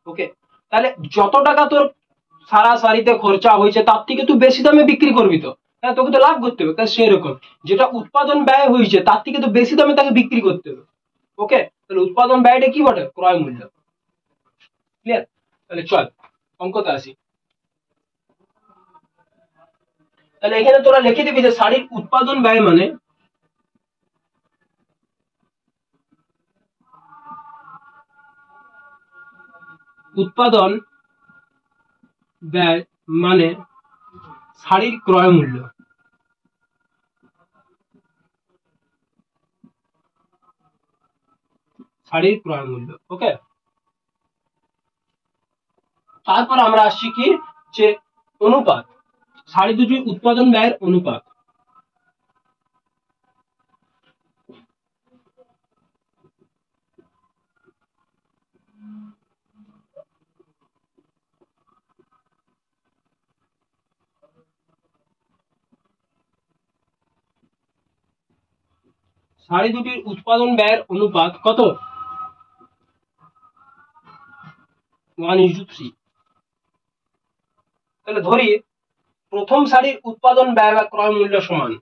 ওকে, তাহলে যত টাকা তোর সারা সারিতে খরচা হয়েছে তার থেকে তুই বেশি দামে বিক্রি করবি, তো হ্যাঁ তোকে তো লাভ করতে হবে। তাহলে সেরকম যেটা উৎপাদন ব্যয় হয়েছে তার থেকে তো বেশি দামে তাকে বিক্রি করতে হবে। ওকে, তাহলে উৎপাদন ব্যয়টা কি বটে? ক্রয় মূল্য। ক্লিয়ার? তাহলে চল অঙ্কতে আসি। তাহলে এখানে তোরা লিখে দিবি যে শাড়ির উৎপাদন ব্যয় মানে উৎপাদন ব্যয় মানে শাড়ির ক্রয় মূল্য। শাড়ির ক্রয় মূল্য। ওকে, তারপর আমরা আসছি কি, যে অনুপাত, শাড়ি দুটির উৎপাদন ব্যয়ের অনুপাত। শাড়ি দুটির উৎপাদন ব্যয়ের অনুপাত কত? 1:3। তাহলে ধরি প্রথম শাড়ির উৎপাদন ব্যয় বা ক্রয় মূল্য সমান,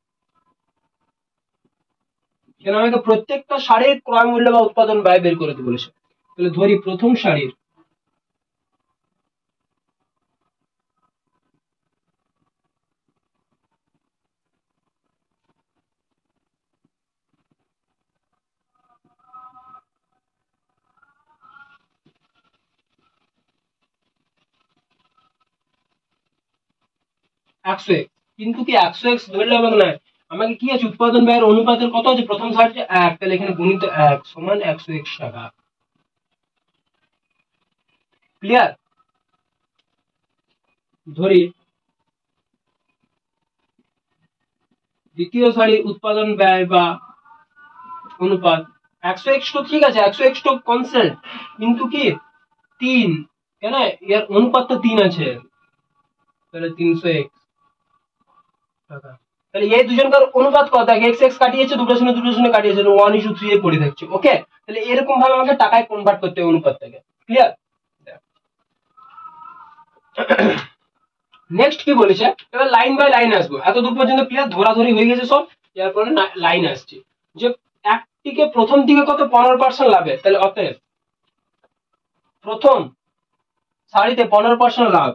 কেন আমাকে প্রত্যেকটা শাড়ির ক্রয় মূল্য বা উৎপাদন ব্যয় বের করতে বলেছে। তাহলে ধরি প্রথম শাড়ির একশো এক্স, কিন্তু কি 100x ধরলে হবে না, আমাকে কি আছে উৎপাদন ব্যয়ের অনুপাতের কত আছে? প্রথম শাড়িতে 1, তাহলে এখানে গুণিত 1 সমান 100x টাকা। ক্লিয়ার? ধরি দ্বিতীয় শাড়ির উৎপাদন ব্যয় বা অনুপাত 100x, তো ঠিক আছে 100x তো কনস্ট্যান্ট, কিন্তু কি 3, কেন এর অনুপাতটা 3 আছে, তাহলে 300x টাকা। তাহলে এই দুজনকার অনুপাত কত? এক্স এক্স কাটিয়েছে, দুটো শূন্য কাটিয়েছে, 1:3 এ পড়ে থাকছে। ওকে, তাহলে এরকম ভাবে আমাকে টাকায় কনভার্ট করতে হবে অনুপাতটাকে। ক্লিয়ার? নেক্সট কি বলেছে, এবার লাইন বাই লাইন আসবো। এত দূর পর্যন্ত ক্লিয়ার? ধরাধরি হয়ে গেছে সব, এরপরে লাইন আসছে, যে একটিকে প্রথম দিকে কত 15% লাভে, তাহলে অতএব প্রথম শাড়িতে 15% লাভ,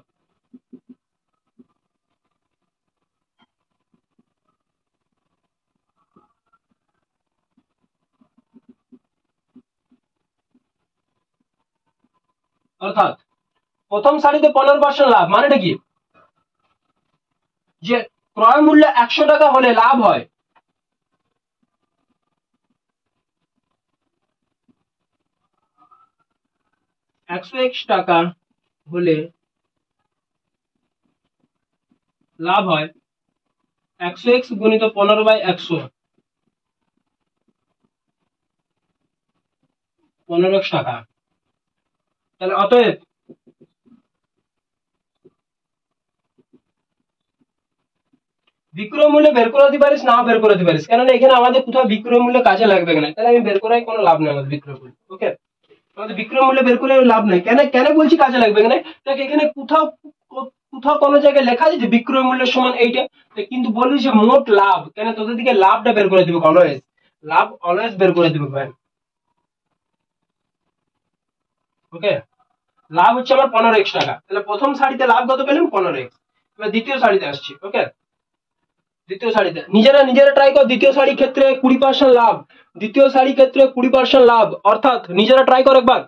অর্থাৎ প্রথম শাড়িতে 15% লাভ, মানেটা কি যে ক্রয় মূল্য 100 টাকা হলে লাভ হয় 100x টাকা হলে লাভ হয় 100x গুণিত 15/100, 15x টাকা। তাহলে অতএব বিক্রয় মূল্য বের করে দিতে পারিস, নাও বের করে দিতে পারিস, কেননা এখানে আমাদের কোথাও বিক্রয় মূল্য কাজে লাগবে না, তাহলে আমি বের করাই কোনো লাভ নেই আমাদের বিক্রয় মূল্য। ওকে, আমাদের বিক্রয় মূল্য বের করে লাভ নেই, কেন কেন বলছি কাজে লাগবে না, দেখ এখানে কোথাও কোথাও কোনো জায়গায় লেখা আছে যে বিক্রয় মূল্য সমান এইটা, কিন্তু বলবি যে মোট লাভ, কেন তোদের দিকে লাভটা বের করে দিবে, অলওয়েজ লাভ অলওয়েজ বের করে দিবে ভাই। ওকে, লাভ হচ্ছে আমার 15x টাকা, তাহলে প্রথম শাড়িতে লাভ কত পেলাম 15x। এবার দ্বিতীয় শাড়িতে আসছি। ওকে, দ্বিতীয় শাড়িতে নিজেরা ট্রাই কর, দ্বিতীয় শাড়ির ক্ষেত্রে 20% লাভ, দ্বিতীয় শাড়ির ক্ষেত্রে 20% লাভ, অর্থাৎ নিজেরা ট্রাই কর একবার।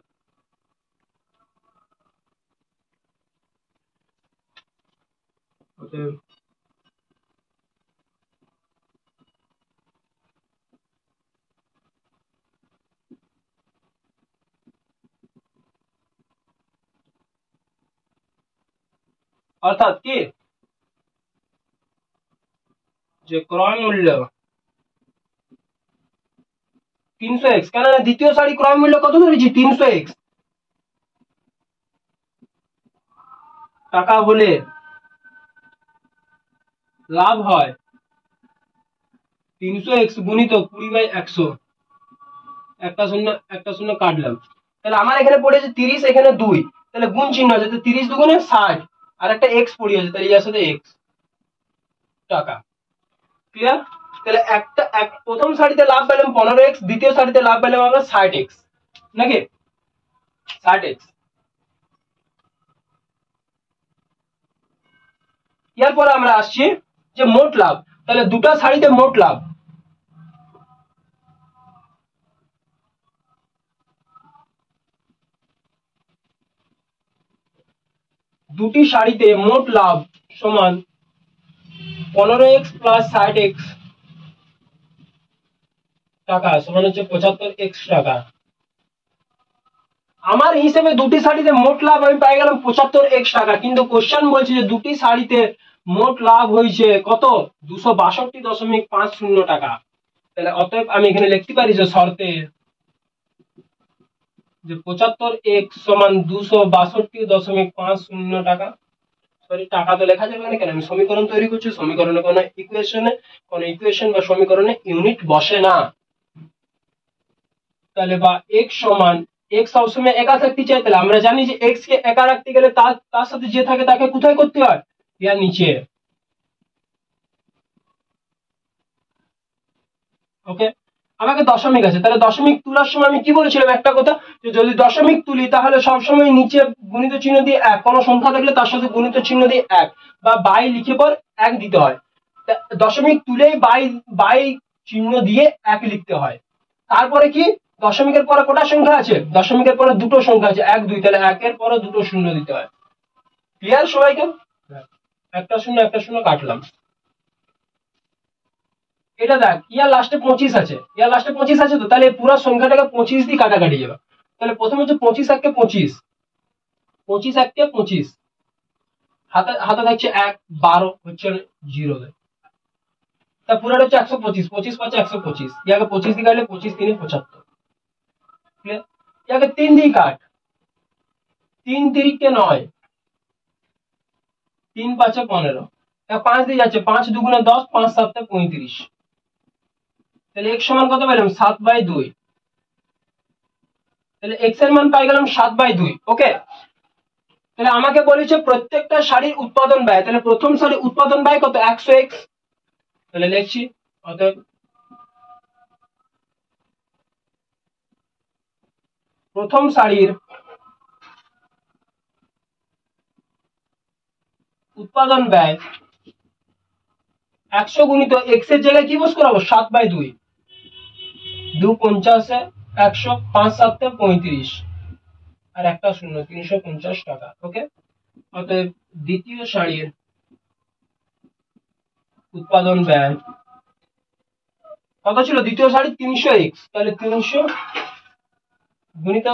অর্থাৎ কি যে ক্রয় মূল্য 300x, কেন দ্বিতীয় শাড়ি ক্রয় মূল্য কত ধরেছি 300x টাকা হলে লাভ হয় 300x গুণিত 20/100, একটা শূন্য কাটলাম, তাহলে আমার এখানে পড়েছে 30, এখানে 2, তাহলে গুণ চিহ্ন আছে, 30 দুগুণে 60, আর একটা x পড়ে আছে, তাহলে এর সাথে x টাকা। ক্লিয়ার? তাহলে প্রথম শাড়িতে লাভ পেলাম 15x, দ্বিতীয় শাড়িতে লাভ পেলাম আমরা 60x, নাকি 60x। এরপরে আমরা আসছি যে মোট লাভ, তাহলে দুটো শাড়িতে মোট লাভ, দুটি শাড়িতে মোট লাভ সমান 15x প্লাস 60x টাকা সমান হচ্ছে 75x টাকা। আমার হিসেবে দুটি শাড়িতে মোট লাভ আমি পাই গেলাম 75x টাকা, কিন্তু কোশ্চেন বলছে যে দুটি শাড়িতে মোট লাভ হয়েছে কত 262.50 টাকা। তাহলে অতএব আমি এখানে লিখতে পারি যে শর্তে যে 75x সমান 262.50 টাকা। সরি, টাকা তো লেখা যাবে না, কেন আমি সমীকরণ তৈরি করছি, সমীকরণে কোনো ইকুয়েশন বা সমীকরণে ইউনিট বসে না। তাহলে বা x সমান, x সবসময় একা থাকতে চাই, তাহলে আমরা জানি যে x কে একা রাখতে গেলে তার সাথে যে থাকে তাকে কোথায় করতে হয়, ইয়ার নিচে। ওকে, আমাকে দশমিক আছে, তাহলে দশমিক তোলার সময় আমি কি বলেছিলাম একটা কথা, যে যদি দশমিক তুলি তাহলে সবসময় নিচে গুণিত চিহ্ন দিয়ে 1, কোনো সংখ্যা থাকলে তার সাথে গুণিত চিহ্ন দিয়ে 1 বা বাই লিখে পর 1 দিতে হয়। দশমিক তুলেই বাই চিহ্ন দিয়ে 1 লিখতে হয়। তারপরে কি দশমিকের পরে কটা সংখ্যা আছে, দশমিকের পরে দুটো সংখ্যা আছে 1 2, তাহলে 1 এর পরে দুটো শূন্য দিতে হয়। ক্লিয়ার সবাইকে? একটা শূন্য কাটলাম। এটা দেখ ইয়ার লাস্টে 25 আছে, তো তাহলে পুরো সংখ্যাটাকে 25 দিয়ে কাটাকাটি যাবে। তাহলে প্রথমে হচ্ছে 25 1 কে 25, 25 1 কে 25, হাতে থাকছে 1, 12 হচ্ছে 0, তা পুরোটা হচ্ছে 125, 25 5 125, ইয়াকে 25 দিয়ে কাটলে 25 3 75। ক্লিয়ার? ইয়াকে 3 দিয়ে কাট, 3 3 কে 9, 3 5 15, 5 দিয়ে যাচ্ছে, 5 2 10, 5 7 35, তাহলে x সমান কত পেলাম 7/2, তাহলে x এর মান পাই গেলাম 7/2। ওকে, তাহলে আমাকে বলেছে প্রত্যেকটা শাড়ির উৎপাদন ব্যয়, তাহলে প্রথম শাড়ির উৎপাদন ব্যয় কত 100x, তাহলে লিখছি অতএব প্রথম শাড়ির উৎপাদন ব্যয় 100 গুণিত x এর জায়গায় কি বস করাবো 7/2, 2 50 100, 5 7 35, আর একটা শূন্য, 350 টাকা। ওকে, অতএব দ্বিতীয় শাড়ির উৎপাদন ব্যয় কত ছিল? দ্বিতীয় শাড়ি 300x, তাহলে 300 গুণিত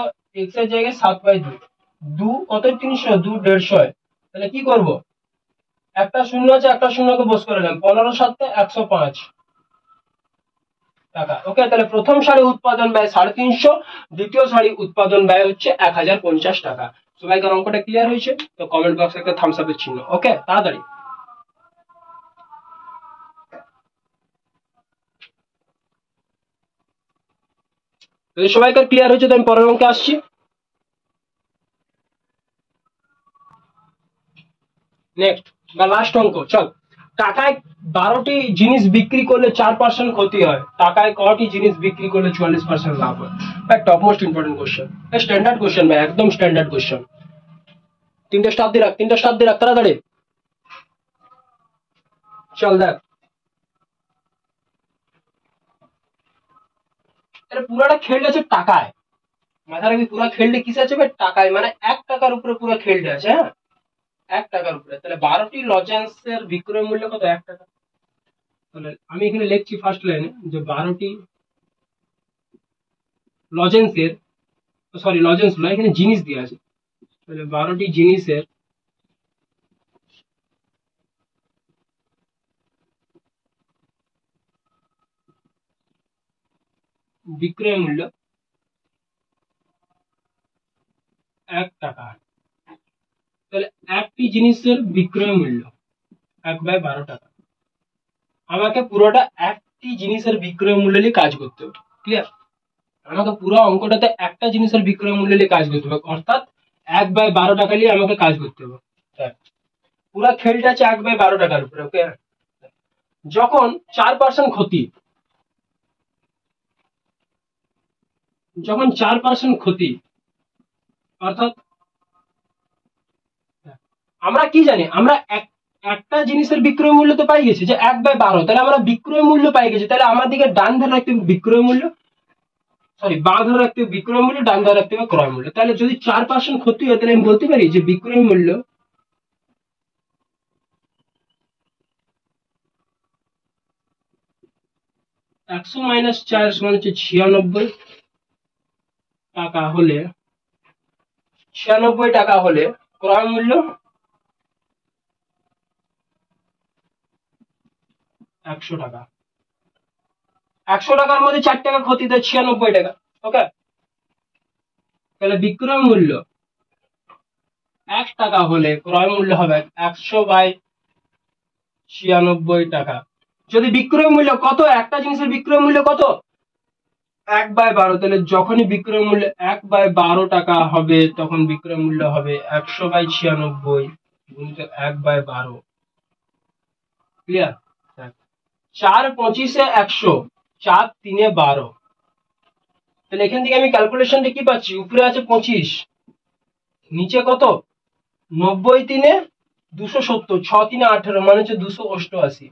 x এর জায়গায় 7/2, 2 কত? 300, 2 150। তাহলে কি করব? একটা শূন্য আছে, একটা শূন্যকে বস করে নিলাম, 15 7 105 টাকা। ওকে, তাহলে প্রথম শাড়ি উৎপাদন ব্যয় 350, দ্বিতীয় শাড়ি উৎপাদন ব্যয় হচ্ছে 1050 টাকা। সবাইকার অঙ্কটা ক্লিয়ার হয়েছে? তো কমেন্ট বক্সে একটা থামস আপের চিহ্ন। ওকে, তাড়াতাড়ি। যদি সবাইকার ক্লিয়ার হয়েছে তো আমি পরের অঙ্কে আসছি। নেক্সট বা লাস্ট অঙ্ক, চল। টাকায় 12টি জিনিস বিক্রি করলে 4% ক্ষতি হয়, টাকায় কটি জিনিস বিক্রি করলে 44% লাভ হয়? ভাই top most important question, standard question ভাই, একদম স্ট্যান্ডার্ড কোশ্চেন। 3টে স্টার দিয়ে রাখ, 3টে স্টার দিয়ে রাখ, তাড়াতাড়ি। চল দেখ, এটা পুরাটা খেলটা আছে টাকায়। মাথা রাখবি, পুরা খেলটা কিসে আছে ভাই? টাকায়, মানে 1 টাকার উপরে পুরো খেলটা আছে। হ্যাঁ, 1 টাকার উপরে। তাহলে 12টি লজেন্সের বিক্রয় মূল্য কত? 1 টাকা। তাহলে আমি এখানে লিখছি ফার্স্ট লাইনে যে 12টি লজেন্সের, সরি লজেন্স নয়, এখানে জিনিস দিয়ে আছে। তাহলে 12টি জিনিসের বিক্রয় মূল্য 1 টাকা। তাহলে একটি জিনিসের বিক্রয় মূল্য 1/12 টাকা। আমাকে পুরোটা একটি জিনিসের বিক্রয় মূল্য নিয়ে কাজ করতে হবে। ক্লিয়ার? আমাকে পুরো অঙ্কটাতে একটা জিনিসের বিক্রয় মূল্য নিয়ে কাজ করতে হবে, অর্থাৎ 1/12 টাকা নিয়ে আমাকে কাজ করতে হবে। পুরো খেলটা আছে 1/12 টাকার উপরে। ওকে, যখন 4% ক্ষতি, যখন 4% ক্ষতি, অর্থাৎ আমরা কি জানি? আমরা একটা জিনিসের বিক্রয় মূল্য তো পাই গেছি যে 1/12, তাহলে আমরা বিক্রয় মূল্য পাই গেছি। তাহলে আমাদেরকে ডান ধারে রাখতে হবে বিক্রয় মূল্য, সরি বাঁ ধারে রাখতে হবে বিক্রয় মূল্য, ডান ধারে রাখতে হবে ক্রয় মূল্য। তাহলে যদি 4% ক্ষতি হয়, তাহলে আমি বলতে পারি যে বিক্রয় মূল্য 100 - 4 সমান হচ্ছে 96 টাকা হলে, 96 টাকা হলে ক্রয় মূল্য 100 টাকা। 100 টাকার মধ্যে 4 টাকা ক্ষতি, দেয় 96 টাকা। ওকে, তাহলে বিক্রয় মূল্য 1 টাকা হলে ক্রয় মূল্য হবে 100/96 টাকা। যদি বিক্রয় মূল্য কত, একটা জিনিসের বিক্রয় মূল্য কত? 1/12, তাহলে যখনই বিক্রয় মূল্য 1/12 টাকা হবে, তখন বিক্রয় মূল্য হবে 100/96 গুণিত 1/12। ক্লিয়ার? 4 25 100, 4 3 12। তাহলে এখান থেকে আমি ক্যালকুলেশনটা কি পাচ্ছি? উপরে আছে 25, নিচে কত? 90 3 270, 6 3 18, মানে হচ্ছে 288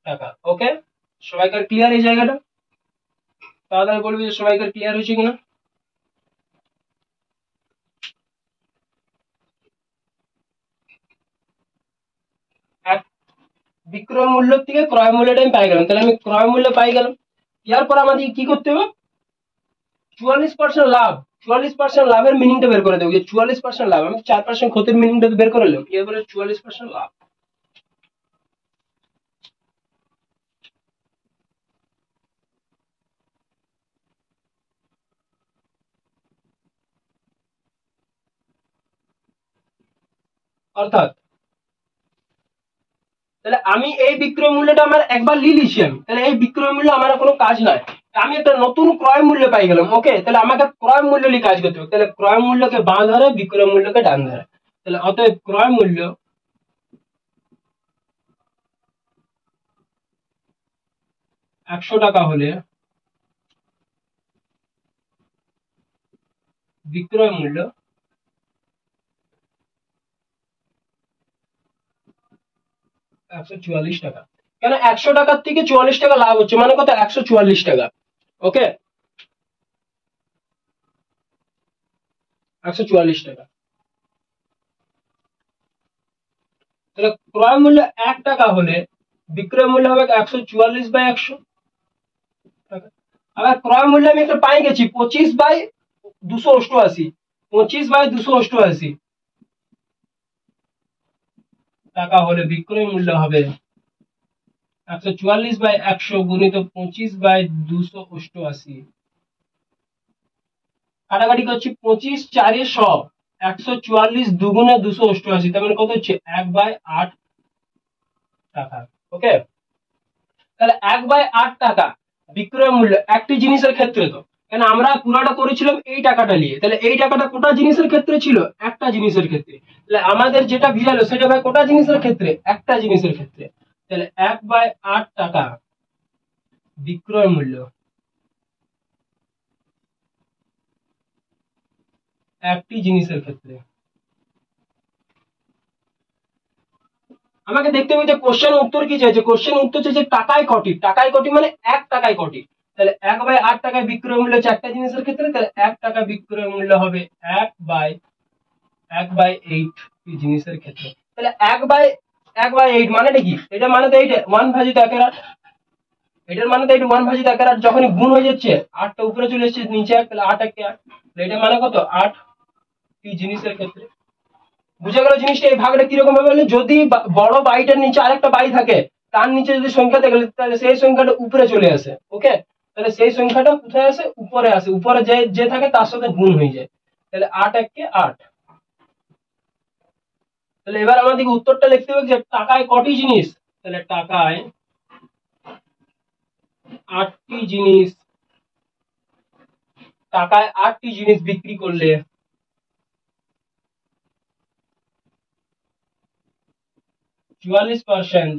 টাকা। ওকে, সবাইকার ক্লিয়ার এই জায়গাটা? তাড়াতাড়ি বলবি যে সবাইকার ক্লিয়ার হয়েছে কিনা। বিক্রয় মূল্য থেকে ক্রয় মূল্যটা আমি পাই গেলাম, তাহলে আমি ক্রয় মূল্য পাই গেলাম। এরপর আমাদের কি করতে হবে? 44% লাভ, 44% লাভের মিনিংটা বের করে দেবো। যে 44% লাভ, আমি 4% ক্ষতির মিনিংটা বের করে নিলাম। এরপরে 44% লাভ। অর্থাৎ তাহলে আমি এই বিক্রয় মূল্যটা আমার একবার লিখেছি আমি, তাহলে এই বিক্রয় মূল্য আমার কোনো কাজ নয়, আমি একটা নতুন ক্রয় মূল্য পাই গেলাম। ওকে, তাহলে আমাকে ক্রয় মূল্য নিয়ে কাজ করতে হবে। তাহলে ক্রয় মূল্যকে বাঁ ধারে, বিক্রয় মূল্যকে ডান ধারে। তাহলে অতএব ক্রয় মূল্য 100 টাকা হলে বিক্রয় মূল্য 144 টাকা। কেন? 100 টাকার থেকে 44 টাকা লাভ হচ্ছে, মানে কত? 144 টাকা। ওকে, 144 টাকা। তাহলে ক্রয় মূল্য 1 টাকা হলে বিক্রয় মূল্য হবে 144/100 টাকা। আবার ক্রয় মূল্য আমি একটা পাই গেছি 25/288, 25/288 টাকা হলে বিক্রয় মূল্য হবে 144/100 গুণিত 25/288। কাটাকাটি করছি 25 4 100, 144 দুগুণে 288, তার মানে কত হচ্ছে 1/8 টাকা। ওকে, তাহলে 1/8 টাকা বিক্রয় মূল্য একটি জিনিসের ক্ষেত্রে। তো কেন আমরা পুরাটা করেছিলাম এই টাকাটা নিয়ে, তাহলে এই টাকাটা কোটা জিনিসের ক্ষেত্রে ছিল, একটা জিনিসের ক্ষেত্রে। তাহলে আমাদের যেটা ভিড়ালো সেটা ভাই কোটা জিনিসের ক্ষেত্রে, একটা জিনিসের ক্ষেত্রে। তাহলে 1/8 টাকা বিক্রয় মূল্য একটি জিনিসের ক্ষেত্রে। আমাকে দেখতে হবে যে কোশ্চেন উত্তর কি চাইছে। কোশ্চেন উত্তর চাইছে টাকায় কটি, টাকায় কটি মানে 1 টাকায় কটি। তাহলে 1/8 টাকায় বিক্রয় মূল্য হচ্ছে একটা জিনিসের ক্ষেত্রে, তাহলে 1 টাকা বিক্রয় মূল্য হবে 1/8 জিনিসের ক্ষেত্রে। তাহলে 1/8 মানেটা কি? এটা মানে তো এইটা 1/8, এটার মানে তো এটা 1/8, যখনই গুণ হয়ে যাচ্ছে 8টা উপরে চলে এসেছে নিচে 1, তাহলে 8 1 8, এটা মানে কত 8 জিনিসের ক্ষেত্রে। বুঝে গেল জিনিসটা? এই ভাগটা কিরকম ভাবে হলে, যদি বড় বাইটার নিচে আরেকটা বাই থাকে, তার নিচে যদি সংখ্যা থাকে তাহলে সেই সংখ্যাটা উপরে চলে আসে। ওকে, তাহলে সেই সংখ্যাটা কোথায় আসে? উপরে আসে। উপরে যে যে থাকে তার সাথে গুণ হয়ে যায়। তাহলে 8 1 8। তাহলে এবার আমাদেরকে উত্তরটা লিখতে হবে যে টাকায় কটি জিনিস। তাহলে টাকায় 8টি জিনিস, টাকায় 8টি জিনিস বিক্রি করলে 44%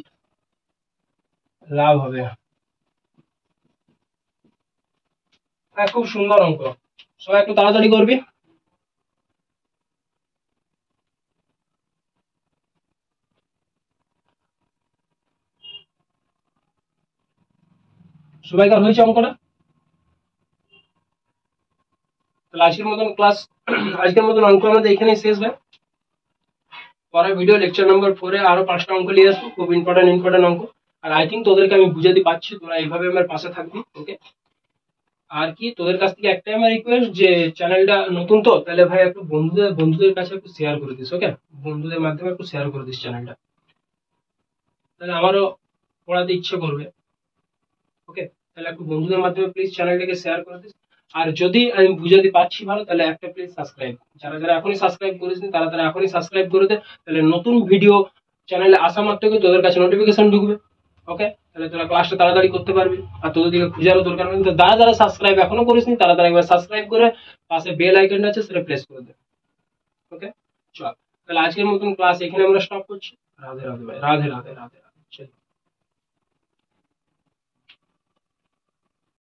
লাভ হবে। খুব সুন্দর অঙ্ক, সবাই একটু তাড়াতাড়ি করবি। সবাইকার হয়েছে অঙ্কটা? তাহলে আজকের মতন অঙ্ক আমাদের এখানেই শেষ ভাই। পরের ভিডিও লেকচার নাম্বার 4 এ আরো 5টা অঙ্ক নিয়ে আসবো, খুব ইম্পর্টেন্ট অঙ্ক। আর আই থিঙ্ক তোদেরকে আমি বুঝাতে পারছি, তোরা এইভাবে আমার পাশে থাকবি। ওকে, আর কি তোদের কাছ থেকে একটাই আমার রিকোয়েস্ট যে চ্যানেলটা নতুন তো, তাহলে ভাই একটু বন্ধুদের কাছে একটু শেয়ার করে দিস। ওকে, বন্ধুদের মাধ্যমে একটু শেয়ার করে দিস চ্যানেলটা, তাহলে আমারও পড়াতে ইচ্ছে করবে। ওকে, তাহলে একটু বন্ধুদের মাধ্যমে প্লিজ চ্যানেলটাকে শেয়ার করে দিস। আর যদি আমি বুঝাতে পারছি ভালো, তাহলে একটা প্লিজ সাবস্ক্রাইব, যারা যারা এখনই সাবস্ক্রাইব করেছেন তারা তারা এখনই সাবস্ক্রাইব করে দে, তাহলে নতুন ভিডিও চ্যানেলে আসা মাত্রই তোদের কাছে নোটিফিকেশন ঢুকবে। ওকে, তাহলে তোরা ক্লাসটা তাড়াতাড়ি করতে পারবি, আর তোদের দিকে খুঁজারও দরকার নেই। তো যারা যারা সাবস্ক্রাইব এখনো করিসনি তারা তারা একবার সাবস্ক্রাইব করে পাশে বেল আইকনটা আছে সেটা প্রেস করে দে। ওকে, চল, তাহলে আজকের মতন ক্লাস এখানে আমরা স্টপ করছি। রাধে রাধে ভাই, রাধে রাধে রাধে রাধে। চল।